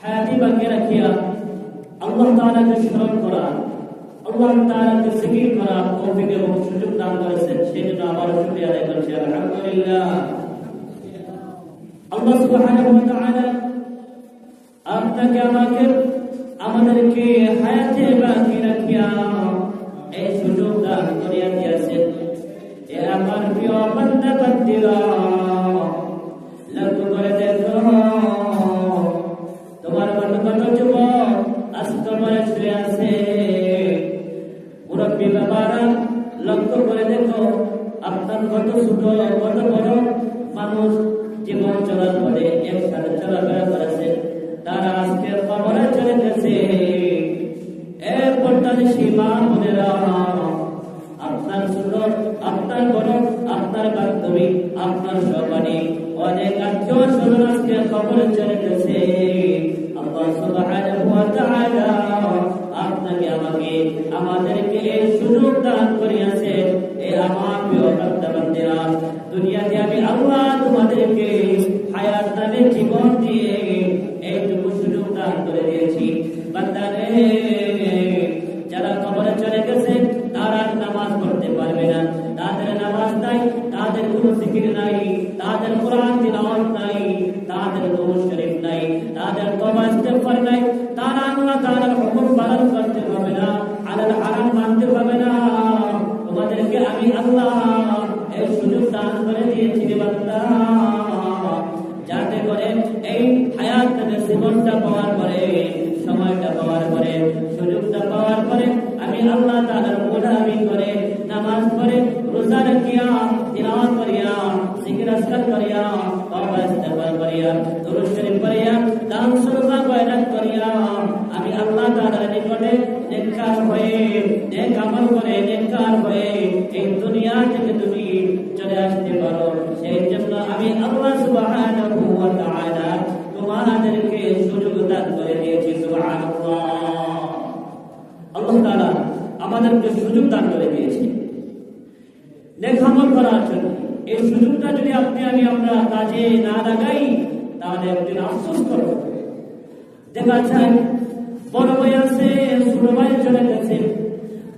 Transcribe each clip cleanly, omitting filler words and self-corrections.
হায়াতি বাকি রাখিয়া আল্লাহ তাআলাকে স্মরণ করা, আল্লাহ তাআলাকে জিকির করা তৌফিক এবং সুযোগ দান করেছেন। সেজন্য আবার শুকরিয়া আদায় করছি আলহামদুলিল্লাহ। আল্লাহ সুবহানাহু ওয়া তাআলা আপনাকে আমাদেরকে হায়াতে বাকি রাখিয়া এই সুযোগ দান করিয়া দিয়েছেন। এ আমার প্রিয় বান্দা বান্দীরা, লক্ষ্য করে দেখো তোমার মতো কত যুবক আজ তোমার শুয়ে আছে। মুরব্বী বাবারা, লক্ষ্য করে দেখো আপনার কত ছোট কত বড় মানুষ জীবন চলার পরে একসাথে চলাফেরা করেছে, তারা আজকে কবরে চলে গেছে। এর পর্দানিশী মা বোনেরা, আপনার ছোট, আপনার বড়, আপনার বান্ধবী, আপনার সহপাঠী, অনেক আত্মীয় স্বজন আজকে কবরে চলে গেছে। আল্লাহ সুবহানাহু ওয়া তাআলা আপনাকে আমাদেরকে এই সুযোগ দান করিয়াছে। এই আমার প্রিয় বান্দা বান্দীরা, দুনিয়াতে আমি আল্লাহ তোমাদেরকে হায়াত নামে জীবন দিয়ে এইটুকু সুযোগ দান করে দিয়েছি। বান্দারে, যারা কবরে চলে গেছে তারা নামাজ পড়তে পারবে না, তাদের নামাজ নাই, তাদের কোনো জিকির নাই, তাদের কোরআন তিলাওয়াত নাই, তাদের দুরূদ শরীফ নাই, তাদের তওবা ইস্তেগফার নাই, তারা আল্লাহ তাআলার হুকুম পালন করতে পারবে না, হালাল হারাম মানতে পারবে না। তোমাদেরকে আমি আল্লাহ এই সুযোগ দান করে দিয়েছি রে বান্দা, যাতে করে এই হায়াত জীবনটা পাওয়ার পরে, সময়টা পাওয়ার পরে, সুযোগটা পাওয়ার পরে আমি আল্লাহ তাআলার গোলামি করে নামাজ পড়ে, রোজা রাখিয়া, তিলাওয়াত করিয়া, জিকির আজকার করিয়া, তওবা ইস্তেগফার করিয়া, দুরূদ শরীফ পড়িয়া, দান সদকা খয়রাত করিয়া আমি আল্লাহ তাআলার নিকটে নেককার হয়ে, নেক আমল করে নেককার হয়ে এই দুনিয়া থেকে তুমি চলে আসতে পারো। সেই জন্য আমি আল্লাহ সুবহানাহু ওয়া তাআলা তোমাদেরকে সুযোগ দান করে দিয়েছি। সুবহানাল্লাহ, আল্লাহ তাআলা আমাদেরকে সুযোগ দান করে দিয়েছে নেক আমল করার জন্য। এই সুযোগটা যদি আমরা কাজে না লাগাই তাহলে একদিন আফসোস করব। দেখা যায় বড় ভাই আছে, ছোট ভাই চলে গেছে,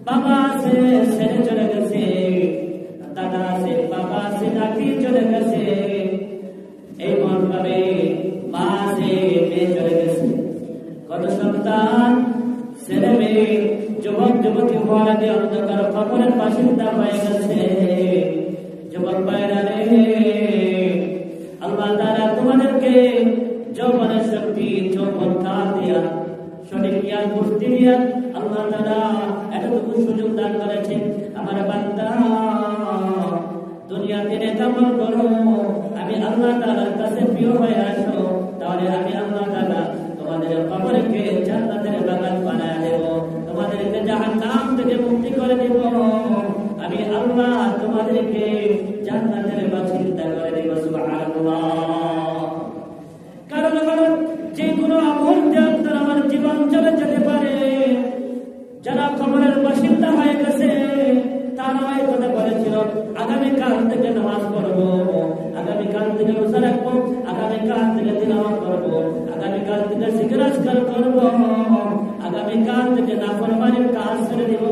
বাবা আছে, ছেলে চলে গেছে, দাদা আছে, বাবা আছে, নাতি চলে গেছে, এই মতভাবে মা আছে, মেয়ে চলে গেছে। কত সন্তান, ছেলে মেয়ে, যুবক যুবতী হওয়ার আগে অন্ধকার কবরের বাসিন্দা হয়ে গেছে। যুবক ভাইরা রে, আল্লাহ তাআলা তোমাদেরকে যৌবনের শক্তি, যৌবন কাল দিয়া, সঠিক জ্ঞান বুদ্ধি দিয়া আল্লাহ তাআলা এতটুকু সুযোগ দান করেছেন। আমার বান্দা, দুনিয়াতে নেক আমল করো, আমি আল্লাহ তাআলার কাছে প্রিয় হয়ে আসো, তাহলে আমি আল্লাহ তাআলা তোমাদের কবরকে জান্নাতের বাগান বানায় দেব, তোমাদেরকে জাহান্নাম থেকে মুক্তি করে দেব। আমি আল্লাহ তোমাদেরকে জান্নাতের বাসিন্দা করে দেব। সুবহানাল্লাহ। কারণ যে কোনো মুহূর্তে আপনার আমার জীবন চলে যেতে পারে। যারা কবরের বাসিন্দা হয়ে গেছে তারা এই কথা বলেছিল, আগামীকাল থেকে নামাজ পড়বো, আগামীকাল থেকে রোজা রাখবো, আগামীকাল থেকে তিলাওয়াত করবো, আগামীকাল থেকে জিকির আজকার করবো, আগামীকাল থেকে নাফরমানির কাজ ছেড়ে দিব,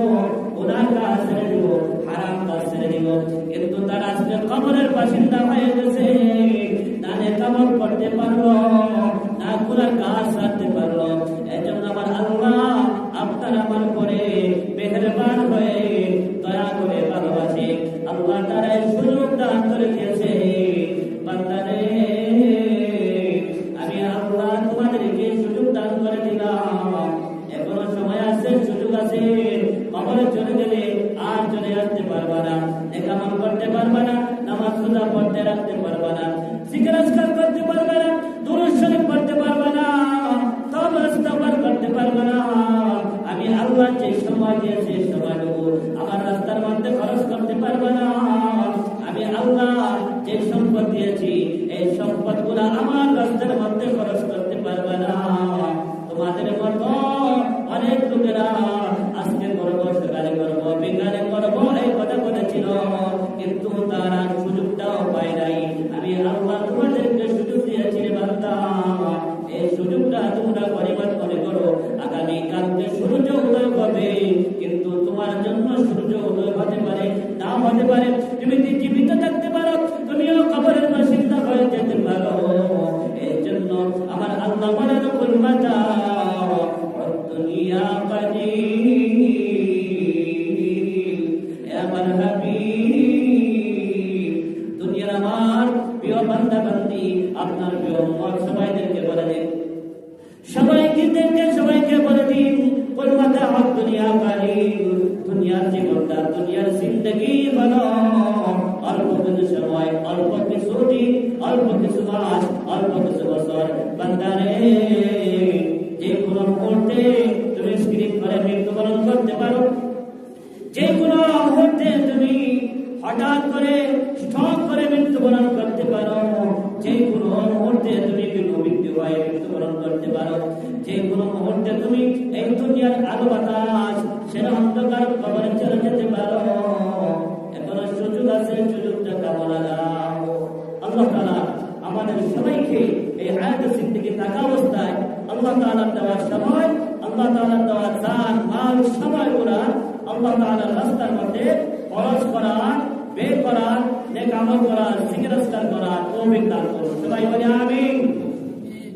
গুনাহ কাজ ছেড়ে দিব, হারাম কাজ ছেড়ে দিব। কিন্তু তারা আজকে কবরের বাসিন্দা হয়ে গেছে, না নেক আমল করতে পারলো, না গুনাহ কাজ ছাড়তে পারলো। এজন্য আমার আল্লাহ আপনার আমার পরে মেহেরবান হয়ে দয়া করে ভালোবাসে। আল্লাহ তাআলা সুযোগ দান করে দিয়েছে। বান্দারে, আমি আল্লাহ তোমাদেরকে সুযোগ দান করে দিলাম। এখনো সময় আছে, সুযোগ আছে। কবরে চলে গেলে আর চলে আসতে পারবা না, নেক আমল করতে পারবা না, নামাজ রোজা পড়তে রাখতে পারবা না, জিকির আজকার করতে পারবা না, দুরূদ শরীফ পড়তে পারবা না, তওবা ইস্তেগফার করতে পারবা না। আমি আল্লাহ যে সময় দিয়েছি সময়টুকু আমার রাস্তার মধ্যে খরচ করতে পারবা না। আমি আল্লাহ যে সম্পদ দিয়েছি এই সম্পদগুলো আমার রাস্তার মধ্যে খরচ করতে পারবা না। তোমাদের মতো অনেক লোকেরা আজকে করবো, সকালে করবো, বিকালে করবো এই কথা বলেছিল, কিন্তু তারা সুযোগটাও পায় নাই। আমি আল্লাহ তোমাদেরকে সুযোগ দিয়েছি বান্দা, এই সুযোগটা তোমরা গনিমত মনে করো। আগামী কালকে সূর্য উদয় হবে, কিন্তু তোমার জন্য সূর্য উদয় হতে পারে, না হতে পারে। তুমি জীবিত থাকতে পারো, তুমিও কবরের বাসিন্দা হয়ে যেতে পারো। এই জন্য আমার আল্লাহ বলেন, কুল মাতাউ দুনিয়া কালিল, এ আমার হাবিব, দুনিয়ার আমার প্রিয় বান্দা বান্দি, আপনার প্রিয় উম্মত সবাইদেরকে বলে দিন, সবাইকে বলে দিন, কুল মাতাউ দুনিয়া কালিল, দুনিয়ার জীবনটা, দুনিয়ার জিন্দেগি হলো অল্প কিছু সময়, অল্প কিছু দিন, অল্প কিছু মাস, অল্প কিছু বছর। বান্দারে, যে কোনো মুহূর্তে তুমি স্ক্রিন করে মৃত্যুবরণ করতে পারো, যে কোনো মুহূর্তে তুমি হঠাৎ করে স্ট্রোক করে মৃত্যুবরণ করতে পারো, যে কোনো মুহূর্তে তুমি মৃত্যু হয়ে মৃত্যুবরণ করতে পারো, যে কোনো মুহূর্তে তুমি এই দুনিয়ার আলো বাতাস সেটা অন্ধকার কবরে চলে যেতে পারো। এখনো সুযোগ আছে, সুযোগটা কামনা দাও। আল্লাহ তাআলা আমাদের সবাইকে এই হায়াতে জিন্দেগি থাকা অবস্থায় আল্লাহ তাআলার দেওয়া সময়, আল্লাহ তাআলার দেওয়া জান মাল সময়গুলা আল্লাহ তাআলার রাস্তার মধ্যে খরচ করার, ব্যয় করার, নেক আমল করার, জিকির আজকার করার তৌফিক দান করুন। সবাই বলে আমিন।